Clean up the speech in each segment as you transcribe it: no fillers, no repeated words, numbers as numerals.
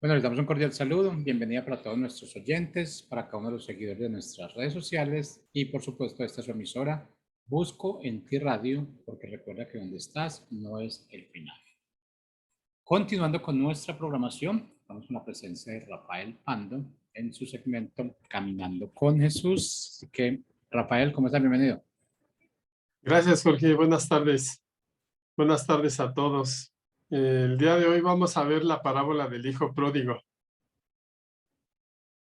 Bueno, les damos un cordial saludo, bienvenida para todos nuestros oyentes, para cada uno de los seguidores de nuestras redes sociales y por supuesto esta es su emisora Busco en Ti Radio, porque recuerda que donde estás no es el final. Continuando con nuestra programación, vamos con la presencia de Rafael Pando en su segmento Caminando con Jesús. Así que, Rafael, ¿cómo estás? Bienvenido. Gracias, Jorge. Buenas tardes. Buenas tardes a todos. El día de hoy vamos a ver la parábola del hijo pródigo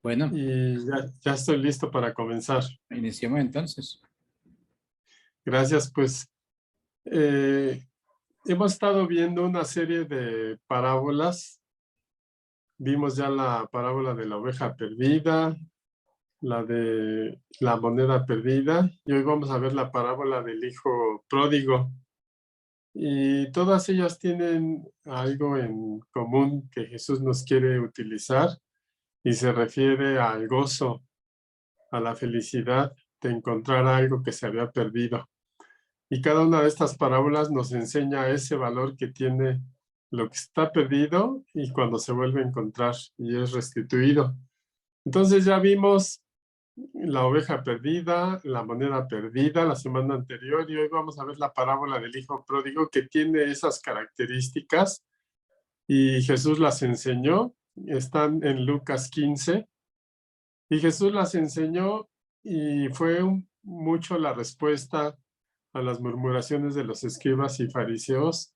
Bueno, y ya estoy listo para comenzar. iniciemos entonces. Gracias, pues hemos estado viendo una serie de parábolas. Vimos ya la parábola de la oveja perdida, la de la moneda perdida y hoy vamos a ver la parábola del hijo pródigo. Y todas ellas tienen algo en común que Jesús nos quiere utilizar y se refiere al gozo, a la felicidad de encontrar algo que se había perdido. Y cada una de estas parábolas nos enseña ese valor que tiene lo que está perdido y cuando se vuelve a encontrar y es restituido. Entonces ya vimos la oveja perdida, la moneda perdida la semana anterior y hoy vamos a ver la parábola del hijo pródigo que tiene esas características y Jesús las enseñó. Están en Lucas 15 y Jesús las enseñó y fue mucho la respuesta a las murmuraciones de los escribas y fariseos,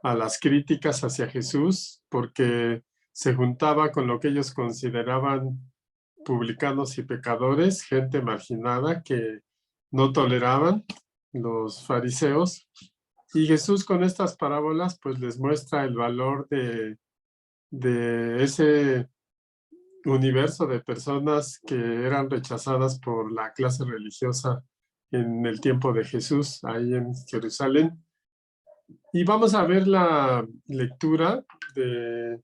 a las críticas hacia Jesús, porque se juntaba con lo que ellos consideraban publicanos y pecadores, gente marginada que no toleraban los fariseos. Y Jesús con estas parábolas pues les muestra el valor de ese universo de personas que eran rechazadas por la clase religiosa en el tiempo de Jesús, ahí en Jerusalén. Y vamos a ver la lectura de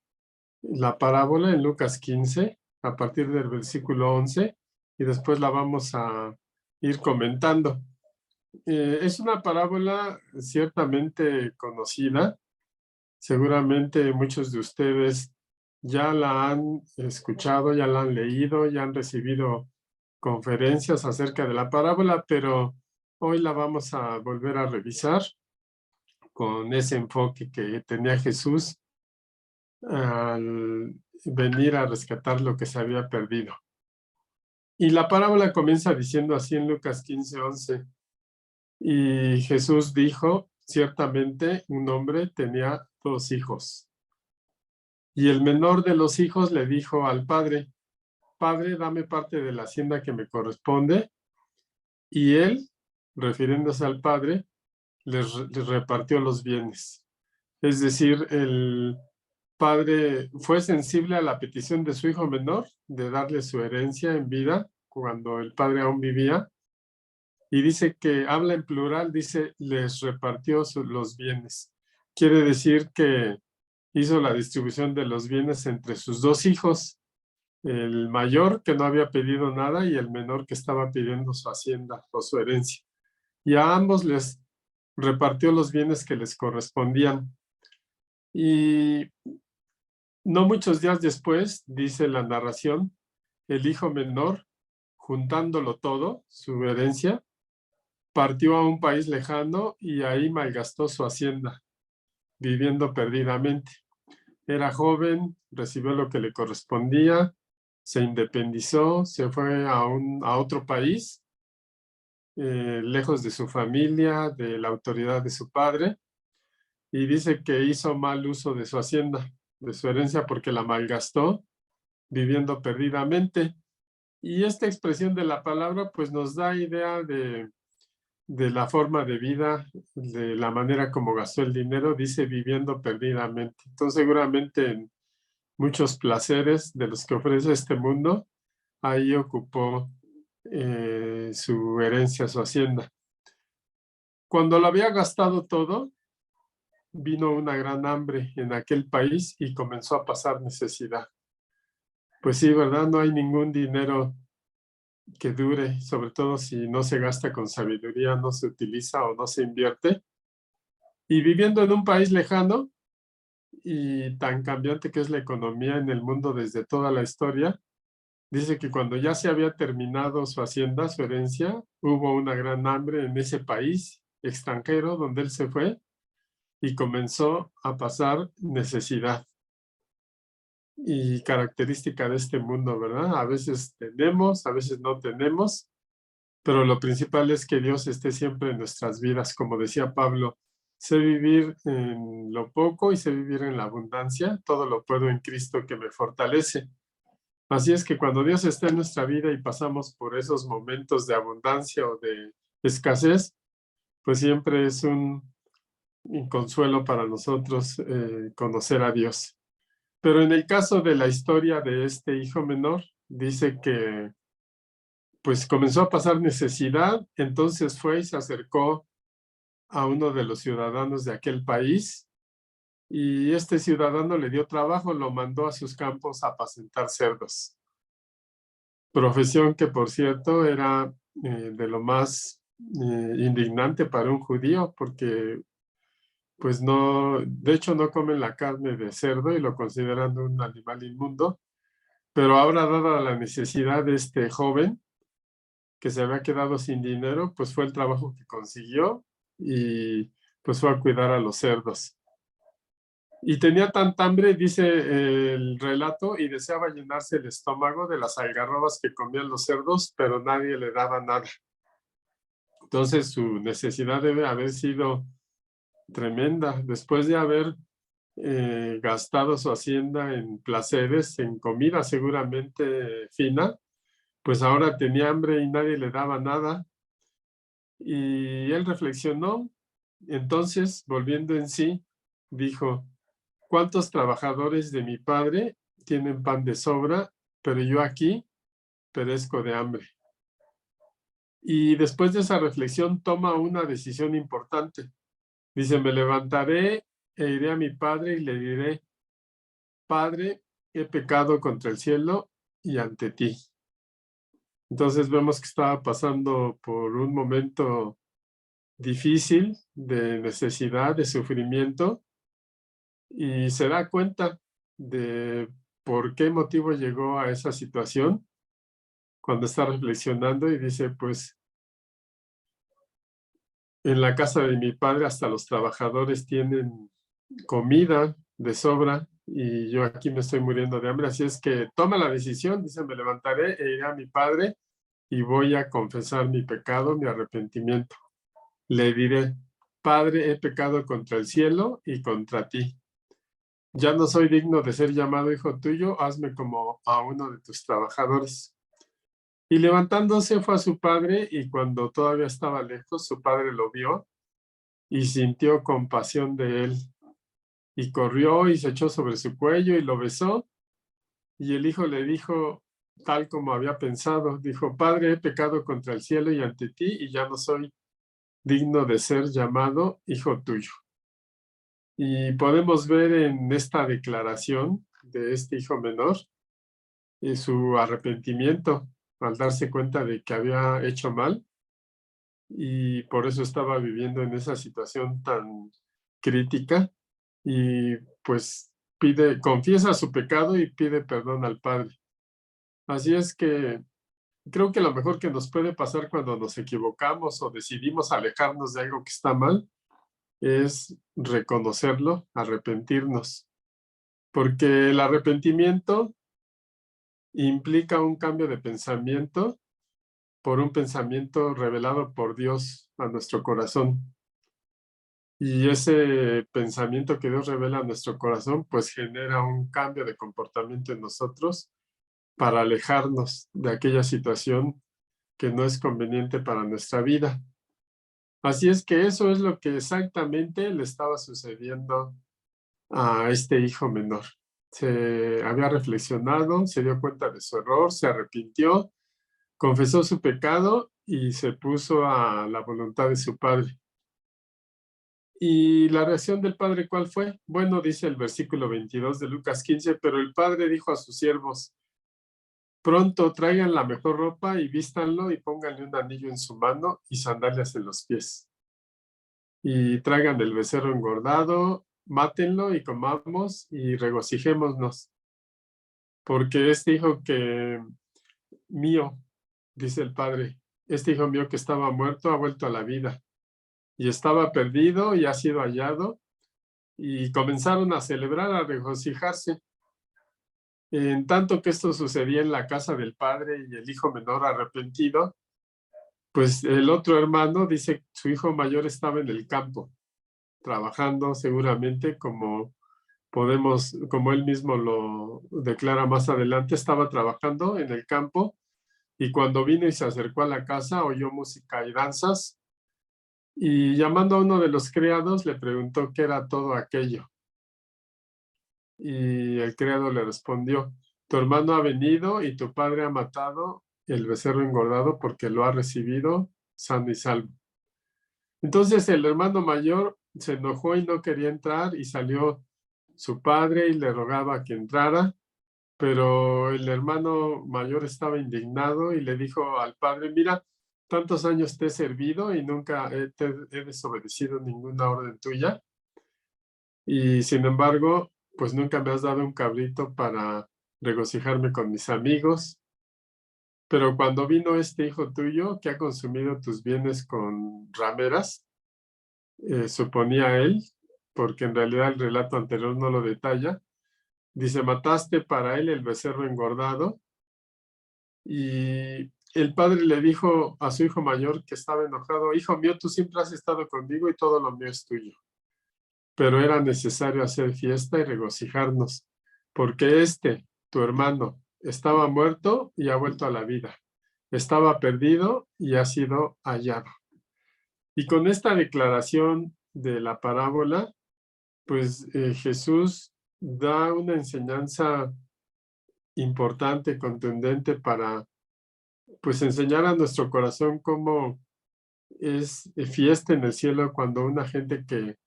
la parábola en Lucas 15, a partir del versículo 11, y después la vamos a ir comentando. Es una parábola ciertamente conocida. Seguramente muchos de ustedes ya la han escuchado, ya la han leído, ya han recibido conferencias acerca de la parábola, pero hoy la vamos a volver a revisar con ese enfoque que tenía Jesús al venir a rescatar lo que se había perdido. Y la parábola comienza diciendo así en Lucas 15:11. Y Jesús dijo, ciertamente un hombre tenía 2 hijos. Y el menor de los hijos le dijo al padre, Padre, dame parte de la hacienda que me corresponde. Y él, refiriéndose al padre, les repartió los bienes. Es decir, el padre fue sensible a la petición de su hijo menor de darle su herencia en vida cuando el padre aún vivía. Y dice que habla en plural, dice, les repartió los bienes. Quiere decir que hizo la distribución de los bienes entre sus 2 hijos, el mayor que no había pedido nada y el menor que estaba pidiendo su hacienda o su herencia. Y a ambos les repartió los bienes que les correspondían. Y no muchos días después, dice la narración, el hijo menor, juntándolo todo, su herencia, partió a un país lejano y ahí malgastó su hacienda, viviendo perdidamente. Era joven, recibió lo que le correspondía, se independizó, se fue a otro país, lejos de su familia, de la autoridad de su padre, y dice que hizo mal uso de su hacienda, de su herencia, porque la malgastó, viviendo perdidamente. Y esta expresión de la palabra pues nos da idea de la forma de vida, de la manera como gastó el dinero, dice viviendo perdidamente. Entonces seguramente en muchos placeres de los que ofrece este mundo, ahí ocupó su herencia, su hacienda. Cuando lo había gastado todo, vino una gran hambre en aquel país y comenzó a pasar necesidad. Pues sí, ¿verdad? No hay ningún dinero que dure, sobre todo si no se gasta con sabiduría, no se utiliza o no se invierte. Y viviendo en un país lejano, y tan cambiante que es la economía en el mundo desde toda la historia, dice que cuando ya se había terminado su hacienda, su herencia, hubo una gran hambre en ese país extranjero donde él se fue y comenzó a pasar necesidad. Y característica de este mundo, ¿verdad? A veces tenemos, a veces no tenemos, pero lo principal es que Dios esté siempre en nuestras vidas. Como decía Pablo, sé vivir en lo poco y sé vivir en la abundancia. Todo lo puedo en Cristo que me fortalece. Así es que cuando Dios está en nuestra vida y pasamos por esos momentos de abundancia o de escasez, pues siempre es un consuelo para nosotros conocer a Dios. Pero en el caso de la historia de este hijo menor, dice que pues comenzó a pasar necesidad, entonces fue y se acercó a uno de los ciudadanos de aquel país y este ciudadano le dio trabajo, lo mandó a sus campos a apacentar cerdos. Profesión que, por cierto, era de lo más indignante para un judío, porque pues no, de hecho no comen la carne de cerdo y lo consideran un animal inmundo, pero ahora dada la necesidad de este joven que se había quedado sin dinero, pues fue el trabajo que consiguió y pues fue a cuidar a los cerdos. Y tenía tanta hambre, dice el relato, y deseaba llenarse el estómago de las algarrobas que comían los cerdos, pero nadie le daba nada. Entonces su necesidad debe haber sido tremenda. Después de haber gastado su hacienda en placeres, en comida seguramente fina, pues ahora tenía hambre y nadie le daba nada. Y él reflexionó, entonces, volviendo en sí, dijo, ¿cuántos trabajadores de mi padre tienen pan de sobra, pero yo aquí perezco de hambre? Y después de esa reflexión toma una decisión importante. Dice, me levantaré e iré a mi padre y le diré, Padre, he pecado contra el cielo y ante ti. Entonces vemos que estaba pasando por un momento difícil de necesidad, de sufrimiento, y se da cuenta de por qué motivo llegó a esa situación cuando está reflexionando y dice, pues, en la casa de mi padre hasta los trabajadores tienen comida de sobra y yo aquí me estoy muriendo de hambre. Así es que toma la decisión, dice, me levantaré e iré a mi padre y voy a confesar mi pecado, mi arrepentimiento. Le diré, Padre, he pecado contra el cielo y contra ti. Ya no soy digno de ser llamado hijo tuyo, hazme como a uno de tus trabajadores. Y levantándose fue a su padre, y cuando todavía estaba lejos, su padre lo vio y sintió compasión de él. Y corrió y se echó sobre su cuello y lo besó. Y el hijo le dijo, tal como había pensado, dijo, Padre, he pecado contra el cielo y ante ti, y ya no soy digno de ser llamado hijo tuyo. Y podemos ver en esta declaración de este hijo menor su arrepentimiento al darse cuenta de que había hecho mal y por eso estaba viviendo en esa situación tan crítica y pues confiesa su pecado y pide perdón al Padre. Así es que creo que lo mejor que nos puede pasar cuando nos equivocamos o decidimos alejarnos de algo que está mal es reconocerlo, arrepentirnos, porque el arrepentimiento implica un cambio de pensamiento por un pensamiento revelado por Dios a nuestro corazón. Y ese pensamiento que Dios revela a nuestro corazón, pues genera un cambio de comportamiento en nosotros para alejarnos de aquella situación que no es conveniente para nuestra vida. Así es que eso es lo que exactamente le estaba sucediendo a este hijo menor. Se había reflexionado, se dio cuenta de su error, se arrepintió, confesó su pecado y se puso a la voluntad de su padre. ¿Y la reacción del padre cuál fue? Bueno, dice el versículo 22 de Lucas 15, pero el padre dijo a sus siervos, pronto traigan la mejor ropa y vístanlo y pónganle un anillo en su mano y sandalias en los pies. Y traigan el becerro engordado mátenlo y comamos y regocijémonos, porque este hijo que mío, dice el padre, este hijo mío que estaba muerto ha vuelto a la vida y estaba perdido y ha sido hallado, y comenzaron a celebrar, a regocijarse. En tanto que esto sucedía en la casa del padre y el hijo menor arrepentido, pues el otro hermano dice su hijo mayor estaba en el campo, trabajando seguramente como él mismo lo declara más adelante, estaba trabajando en el campo y cuando vino y se acercó a la casa oyó música y danzas y llamando a uno de los criados le preguntó qué era todo aquello. Y el criado le respondió, tu hermano ha venido y tu padre ha matado el becerro engordado porque lo ha recibido sano y salvo. Entonces el hermano mayor se enojó y no quería entrar y salió su padre y le rogaba que entrara, pero el hermano mayor estaba indignado y le dijo al padre, mira, tantos años te he servido y nunca he desobedecido ninguna orden tuya y sin embargo, pues nunca me has dado un cabrito para regocijarme con mis amigos, pero cuando vino este hijo tuyo que ha consumido tus bienes con rameras, suponía él, porque en realidad el relato anterior no lo detalla, dice, mataste para él el becerro engordado, y el padre le dijo a su hijo mayor que estaba enojado, hijo mío, tú siempre has estado conmigo y todo lo mío es tuyo, pero era necesario hacer fiesta y regocijarnos, porque tu hermano, estaba muerto y ha vuelto a la vida, estaba perdido y ha sido hallado. Y con esta declaración de la parábola, pues Jesús da una enseñanza importante, contundente para pues enseñar a nuestro corazón cómo es fiesta en el cielo cuando una gente que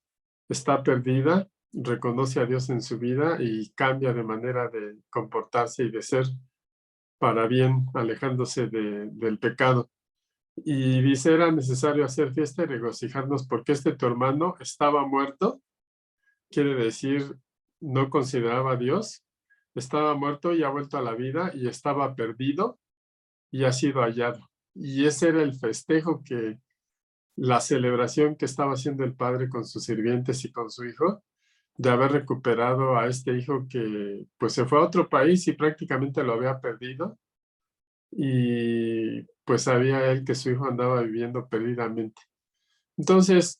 está perdida reconoce a Dios en su vida y cambia de manera de comportarse y de ser para bien, alejándose del pecado. Y dice, era necesario hacer fiesta y regocijarnos porque tu hermano estaba muerto, quiere decir, no consideraba a Dios, estaba muerto y ha vuelto a la vida y estaba perdido y ha sido hallado. Y ese era el festejo la celebración que estaba haciendo el padre con sus sirvientes y con su hijo, de haber recuperado a este hijo que pues se fue a otro país y prácticamente lo había perdido. Y pues sabía él que su hijo andaba viviendo perdidamente. Entonces,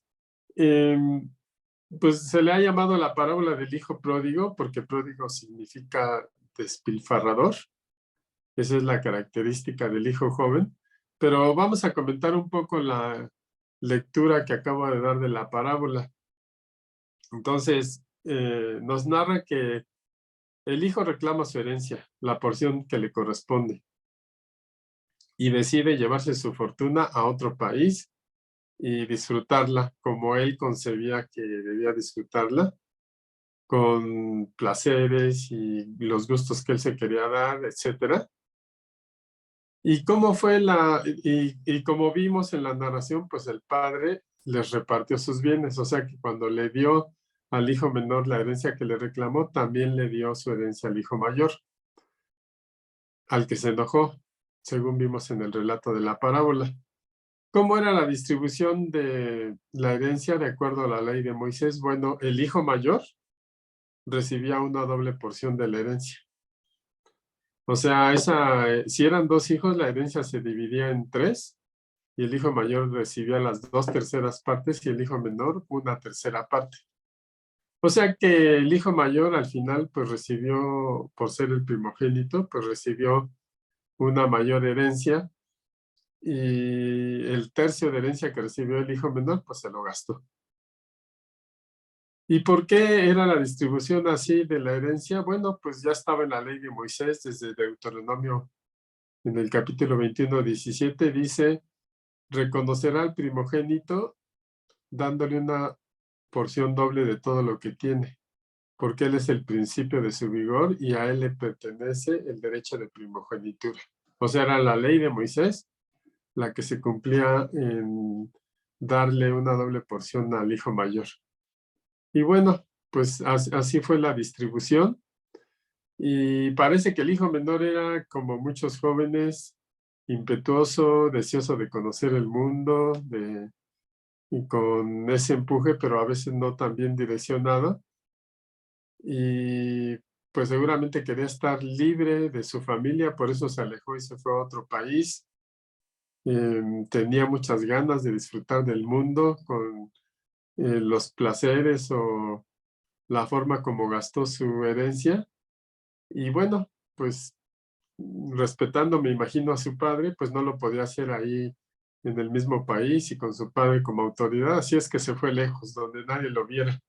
pues se le ha llamado la parábola del hijo pródigo, porque pródigo significa despilfarrador. Esa es la característica del hijo joven. Pero vamos a comentar un poco la lectura que acabo de dar de la parábola. Entonces, nos narra que el hijo reclama su herencia, la porción que le corresponde, y decide llevarse su fortuna a otro país y disfrutarla como él concebía que debía disfrutarla, con placeres y los gustos que él se quería dar, etcétera. Y cómo fue y como vimos en la narración, pues el padre les repartió sus bienes, o sea que cuando le dio al hijo menor la herencia que le reclamó, también le dio su herencia al hijo mayor, al que se enojó, según vimos en el relato de la parábola. ¿Cómo era la distribución de la herencia de acuerdo a la ley de Moisés? Bueno, el hijo mayor recibía una doble porción de la herencia. O sea, si eran dos hijos, la herencia se dividía en tres y el hijo mayor recibía las 2/3 partes y el hijo menor una tercera parte. O sea que el hijo mayor al final pues recibió, por ser el primogénito, pues recibió una mayor herencia y el tercio de herencia que recibió el hijo menor pues se lo gastó. ¿Y por qué era la distribución así de la herencia? Bueno, pues ya estaba en la ley de Moisés desde Deuteronomio en el capítulo 21:17 dice, reconocerá al primogénito dándole una porción doble de todo lo que tiene, porque él es el principio de su vigor y a él le pertenece el derecho de primogenitura. O sea, era la ley de Moisés la que se cumplía en darle una doble porción al hijo mayor. Y bueno, pues así fue la distribución. Y parece que el hijo menor era, como muchos jóvenes, impetuoso, deseoso de conocer el mundo, y con ese empuje, pero a veces no tan bien direccionado. Y pues seguramente quería estar libre de su familia, por eso se alejó y se fue a otro país. Tenía muchas ganas de disfrutar del mundo con los placeres o la forma como gastó su herencia. Y bueno, pues respetando, me imagino, a su padre, pues no lo podía hacer ahí en el mismo país y con su padre como autoridad, así es que se fue lejos, donde nadie lo viera.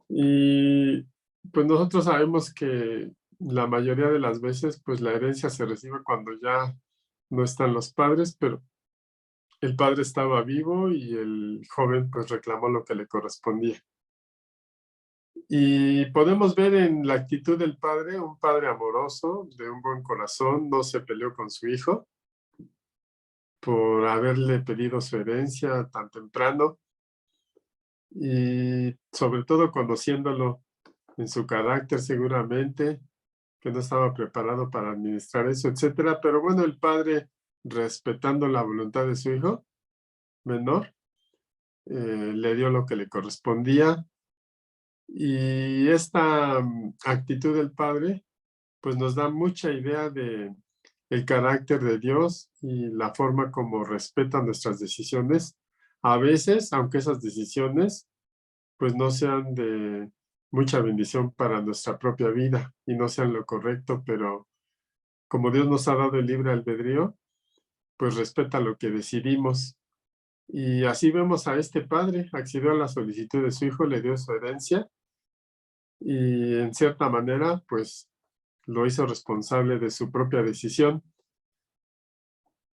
Y pues nosotros sabemos que la mayoría de las veces, pues la herencia se recibe cuando ya no están los padres, pero el padre estaba vivo y el joven pues reclamó lo que le correspondía. Y podemos ver en la actitud del padre, un padre amoroso, de un buen corazón, no se peleó con su hijo por haberle pedido su herencia tan temprano y sobre todo conociéndolo en su carácter seguramente, que no estaba preparado para administrar eso, etcétera. Pero bueno, el padre, respetando la voluntad de su hijo menor, le dio lo que le correspondía. Y esta actitud del padre, pues nos da mucha idea de el carácter de Dios y la forma como respeta nuestras decisiones. A veces, aunque esas decisiones pues no sean de mucha bendición para nuestra propia vida y no sean lo correcto, pero como Dios nos ha dado el libre albedrío, pues respeta lo que decidimos. Y así vemos a este padre, accedió a la solicitud de su hijo, le dio su herencia y en cierta manera, pues lo hizo responsable de su propia decisión.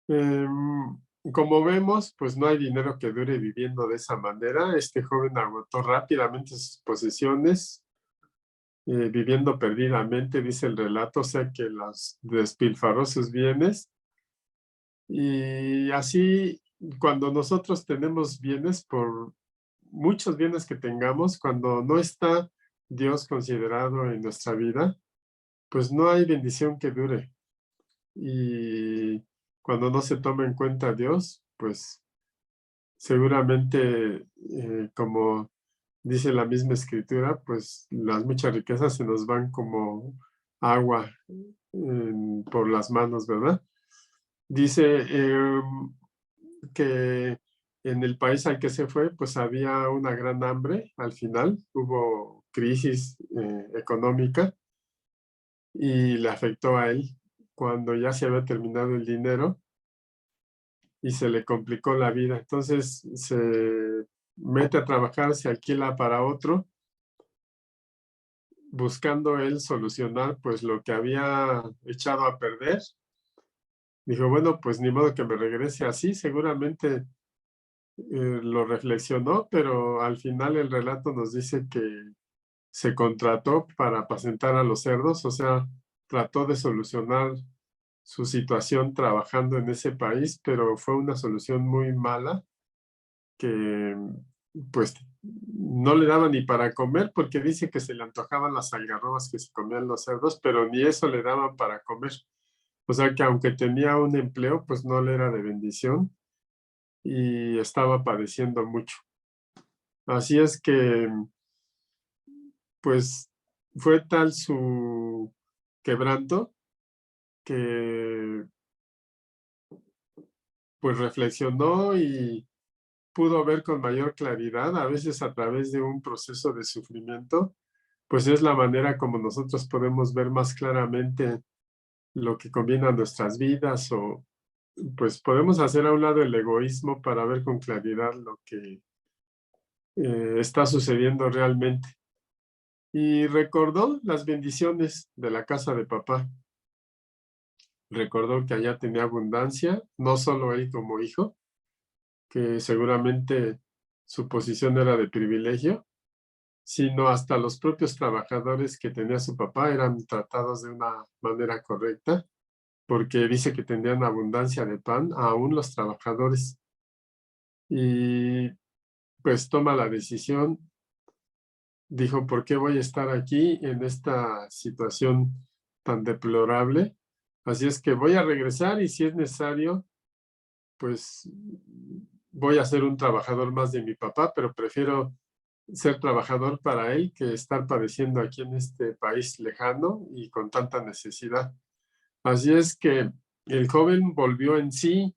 Em, Como vemos, pues no hay dinero que dure viviendo de esa manera. Este joven agotó rápidamente sus posesiones, viviendo perdidamente, dice el relato, o sea que las despilfarró sus bienes. Y así, cuando nosotros tenemos bienes, por muchos bienes que tengamos, cuando no está Dios considerado en nuestra vida, pues no hay bendición que dure. Y cuando no se toma en cuenta a Dios, pues seguramente, como dice la misma escritura, pues las muchas riquezas se nos van como agua por las manos, ¿verdad? Dice que en el país al que se fue, pues había una gran hambre al final, hubo crisis económica y le afectó a él cuando ya se había terminado el dinero y se le complicó la vida. Entonces se mete a trabajar, se alquila para otro, buscando él solucionar pues lo que había echado a perder. Dijo, bueno, pues ni modo que me regrese así, seguramente lo reflexionó, pero al final el relato nos dice que se contrató para apacentar a los cerdos, o sea, trató de solucionar su situación trabajando en ese país, pero fue una solución muy mala que pues no le daba ni para comer porque dice que se le antojaban las algarrobas que se comían los cerdos, pero ni eso le daban para comer. O sea que aunque tenía un empleo, pues no le era de bendición y estaba padeciendo mucho. Así es que pues fue tal su quebranto que pues reflexionó y pudo ver con mayor claridad, a veces a través de un proceso de sufrimiento, pues es la manera como nosotros podemos ver más claramente lo que conviene a nuestras vidas o pues podemos hacer a un lado el egoísmo para ver con claridad lo que está sucediendo realmente. Y recordó las bendiciones de la casa de papá. Recordó que allá tenía abundancia, no solo él como hijo, que seguramente su posición era de privilegio, sino hasta los propios trabajadores que tenía su papá eran tratados de una manera correcta, porque dice que tenían abundancia de pan, aún los trabajadores. Y pues toma la decisión dijo, ¿por qué voy a estar aquí en esta situación tan deplorable? Así es que voy a regresar y si es necesario, pues voy a ser un trabajador más de mi papá, pero prefiero ser trabajador para él que estar padeciendo aquí en este país lejano y con tanta necesidad. Así es que el joven volvió en sí,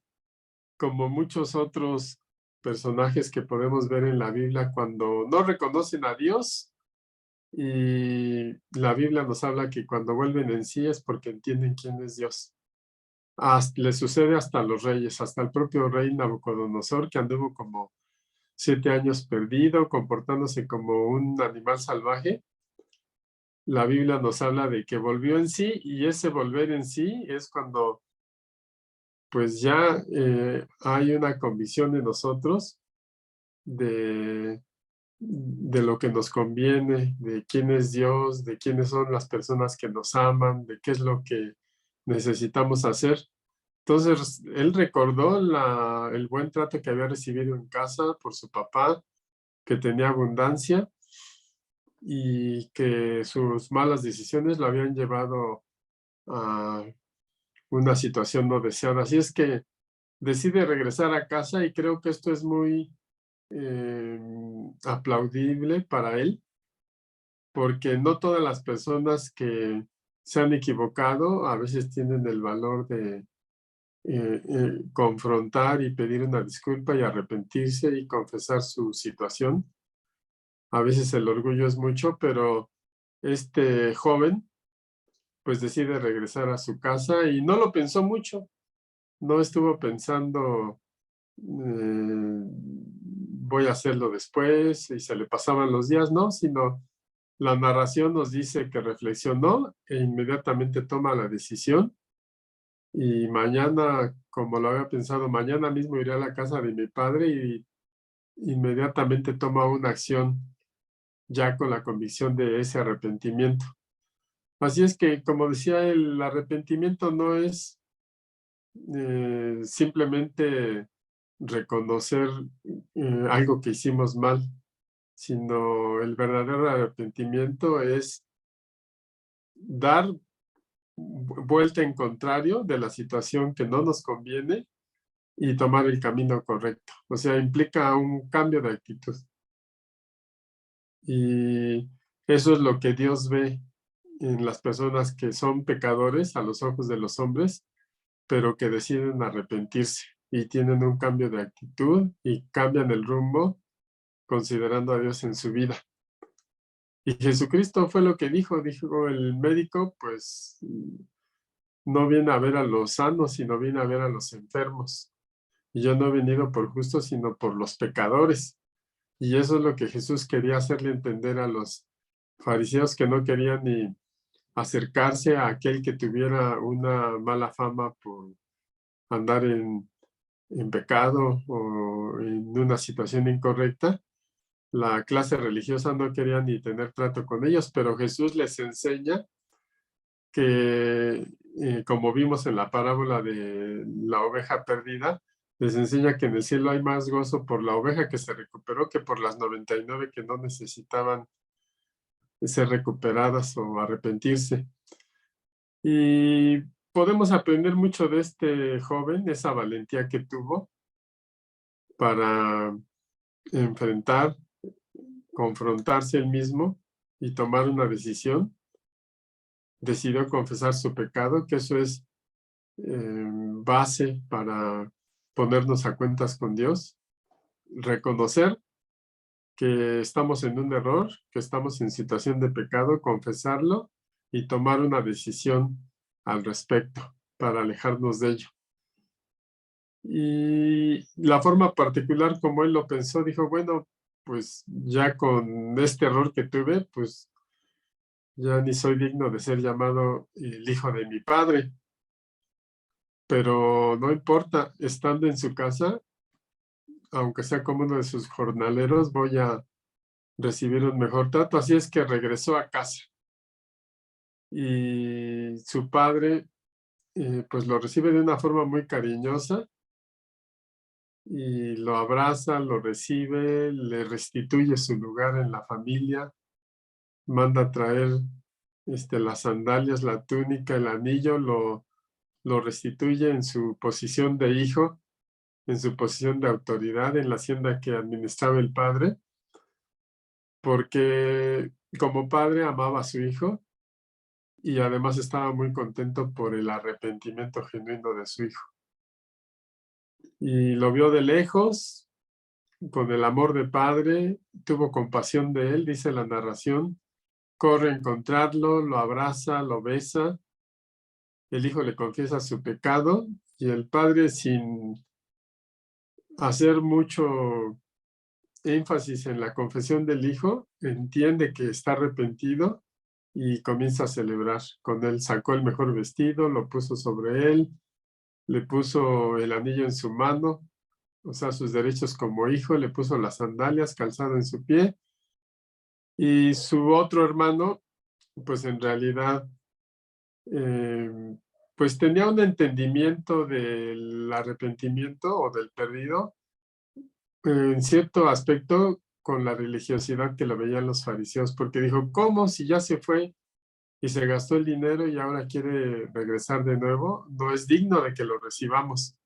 como muchos otros personajes que podemos ver en la Biblia cuando no reconocen a Dios, y la Biblia nos habla que cuando vuelven en sí es porque entienden quién es Dios. Le sucede hasta a los reyes, hasta el propio rey Nabucodonosor, que anduvo como 7 años perdido, comportándose como un animal salvaje. La Biblia nos habla de que volvió en sí, y ese volver en sí es cuando pues ya hay una convicción de nosotros de, de lo que nos conviene, de quién es Dios, de quiénes son las personas que nos aman, de qué es lo que necesitamos hacer. Entonces, él recordó el buen trato que había recibido en casa por su papá, que tenía abundancia y que sus malas decisiones lo habían llevado a una situación no deseada. Así es que decide regresar a casa y creo que esto es muy aplaudible para él, porque no todas las personas que se han equivocado a veces tienen el valor de confrontar y pedir una disculpa y arrepentirse y confesar su situación. A veces el orgullo es mucho, pero este joven pues decide regresar a su casa y no lo pensó mucho, no estuvo pensando voy a hacerlo después y se le pasaban los días, no, sino la narración nos dice que reflexionó e inmediatamente toma la decisión y mañana, como lo había pensado, mañana mismo iré a la casa de mi padre y inmediatamente toma una acción ya con la convicción de ese arrepentimiento. Así es que, como decía, el arrepentimiento no es simplemente reconocer algo que hicimos mal, sino el verdadero arrepentimiento es dar vuelta en contrario de la situación que no nos conviene y tomar el camino correcto. O sea, implica un cambio de actitud. Y eso es lo que Dios ve en las personas que son pecadores a los ojos de los hombres, pero que deciden arrepentirse y tienen un cambio de actitud y cambian el rumbo considerando a Dios en su vida. Y Jesucristo fue lo que dijo el médico, pues no viene a ver a los sanos, sino viene a ver a los enfermos. Y yo no he venido por justos, sino por los pecadores. Y eso es lo que Jesús quería hacerle entender a los fariseos que no querían ni acercarse a aquel que tuviera una mala fama por andar en pecado o en una situación incorrecta. La clase religiosa no quería ni tener trato con ellos, pero Jesús les enseña que, como vimos en la parábola de la oveja perdida, les enseña que en el cielo hay más gozo por la oveja que se recuperó que por las 99 que no necesitaban ser recuperadas o arrepentirse. Y podemos aprender mucho de este joven, esa valentía que tuvo para enfrentar, confrontarse él mismo y tomar una decisión. Decidió confesar su pecado, que eso es base para ponernos a cuentas con Dios, reconocer que estamos en un error, que estamos en situación de pecado, confesarlo y tomar una decisión al respecto para alejarnos de ello. Y la forma particular como él lo pensó, dijo, bueno, pues ya con este error que tuve, pues ya ni soy digno de ser llamado el hijo de mi padre. Pero no importa, estando en su casa, aunque sea como uno de sus jornaleros, voy a recibir un mejor trato. Así es que regresó a casa y su padre pues lo recibe de una forma muy cariñosa y lo abraza, lo recibe, le restituye su lugar en la familia manda traer las sandalias, la túnica, el anillo, lo restituye en su posición de hijo, en su posición de autoridad en la hacienda que administraba el padre, porque como padre amaba a su hijo y además estaba muy contento por el arrepentimiento genuino de su hijo. Y lo vio de lejos, con el amor de padre, tuvo compasión de él, dice la narración, corre a encontrarlo, lo abraza, lo besa, el hijo le confiesa su pecado y el padre, sin hacer mucho énfasis en la confesión del hijo, entiende que está arrepentido y comienza a celebrar. Con él sacó el mejor vestido, lo puso sobre él, le puso el anillo en su mano, o sea, sus derechos como hijo, le puso las sandalias, calzado en su pie, y su otro hermano, pues en realidad, pues tenía un entendimiento del arrepentimiento o del perdido, en cierto aspecto, con la religiosidad que lo veían los fariseos, porque dijo, ¿cómo si ya se fue y se gastó el dinero y ahora quiere regresar de nuevo? No es digno de que lo recibamos.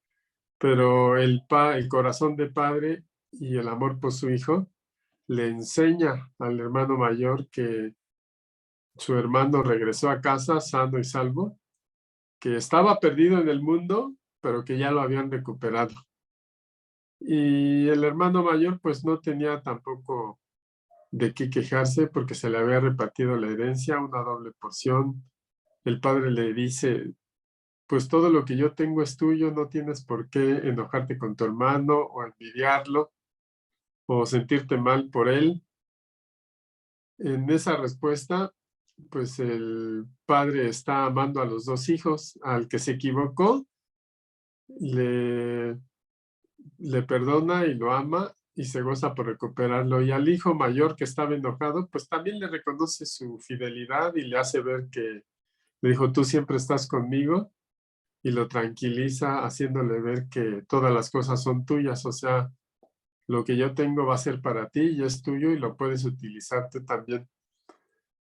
Pero el corazón de padre y el amor por su hijo le enseña al hermano mayor que su hermano regresó a casa sano y salvo, que estaba perdido en el mundo, pero que ya lo habían recuperado. Y el hermano mayor pues no tenía tampoco de qué quejarse porque se le había repartido la herencia, una doble porción. El padre le dice, pues todo lo que yo tengo es tuyo, no tienes por qué enojarte con tu hermano o envidiarlo o sentirte mal por él. En esa respuesta, pues el padre está amando a los dos hijos. Al que se equivocó, le perdona y lo ama y se goza por recuperarlo. Y al hijo mayor que estaba enojado, pues también le reconoce su fidelidad y le hace ver que le dijo, tú siempre estás conmigo, y lo tranquiliza haciéndole ver que todas las cosas son tuyas, o sea, lo que yo tengo va a ser para ti y es tuyo y lo puedes utilizar tú también.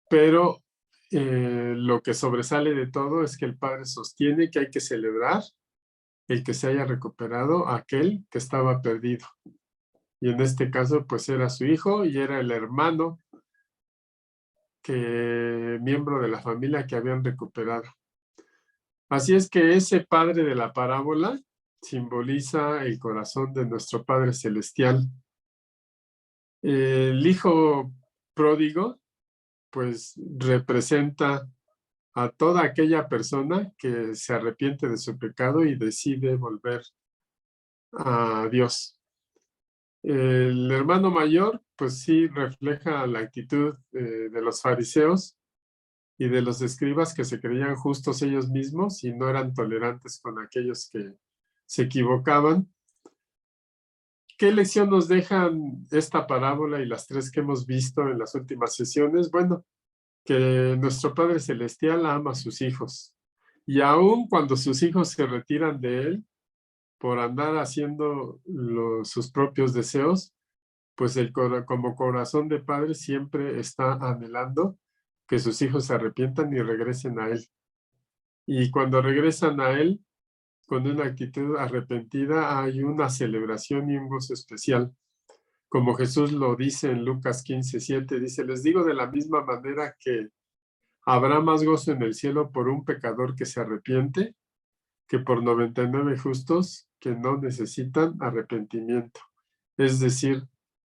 Pero lo que sobresale de todo es que el padre sostiene que hay que celebrar el que se haya recuperado aquel que estaba perdido. Y en este caso, pues era su hijo y era el hermano miembro de la familia que habían recuperado. Así es que ese padre de la parábola simboliza el corazón de nuestro Padre Celestial. El hijo pródigo, pues representa a toda aquella persona que se arrepiente de su pecado y decide volver a Dios. El hermano mayor, pues sí refleja la actitud de los fariseos y de los escribas que se creían justos ellos mismos y no eran tolerantes con aquellos que se equivocaban. ¿Qué lección nos dejan esta parábola y las tres que hemos visto en las últimas sesiones? Bueno, que nuestro Padre Celestial ama a sus hijos. Y aun cuando sus hijos se retiran de él por andar haciendo sus propios deseos, pues como corazón de padre siempre está anhelando que sus hijos se arrepientan y regresen a él. Y cuando regresan a él, con una actitud arrepentida, hay una celebración y un gozo especial. Como Jesús lo dice en Lucas 15:7, dice, les digo de la misma manera que habrá más gozo en el cielo por un pecador que se arrepiente que por 99 justos que no necesitan arrepentimiento. Es decir,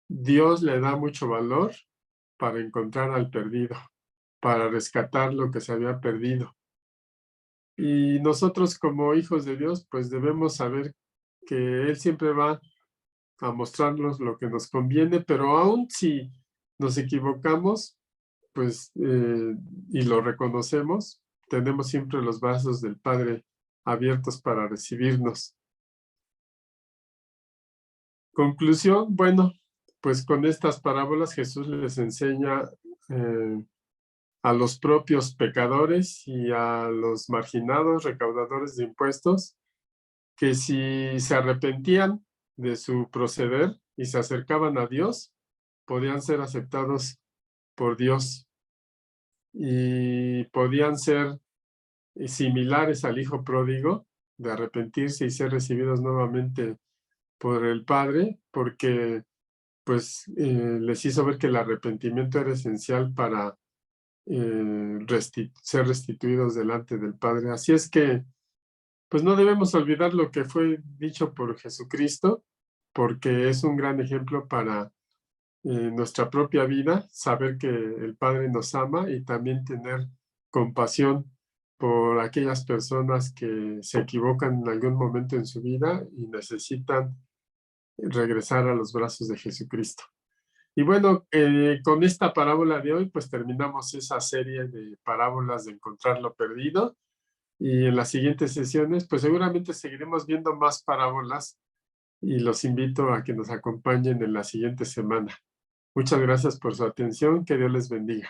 Dios le da mucho valor para encontrar al perdido, para rescatar lo que se había perdido. Y nosotros como hijos de Dios, pues debemos saber que Él siempre va a mostrarnos lo que nos conviene, pero aun si nos equivocamos, pues, y lo reconocemos, tenemos siempre los brazos del Padre abiertos para recibirnos. Conclusión, bueno, pues con estas parábolas Jesús les enseña a los propios pecadores y a los marginados, recaudadores de impuestos, que si se arrepentían de su proceder y se acercaban a Dios, podían ser aceptados por Dios y podían ser similares al hijo pródigo, de arrepentirse y ser recibidos nuevamente por el Padre, porque pues les hizo ver que el arrepentimiento era esencial para ser restituidos delante del Padre. Así es que pues no debemos olvidar lo que fue dicho por Jesucristo, porque es un gran ejemplo para nuestra propia vida, saber que el Padre nos ama y también tener compasión por aquellas personas que se equivocan en algún momento en su vida y necesitan regresar a los brazos de Jesucristo. Y bueno, con esta parábola de hoy, pues terminamos esa serie de parábolas de encontrar lo perdido. Y en las siguientes sesiones, pues seguramente seguiremos viendo más parábolas y los invito a que nos acompañen en la siguiente semana. Muchas gracias por su atención. Que Dios les bendiga.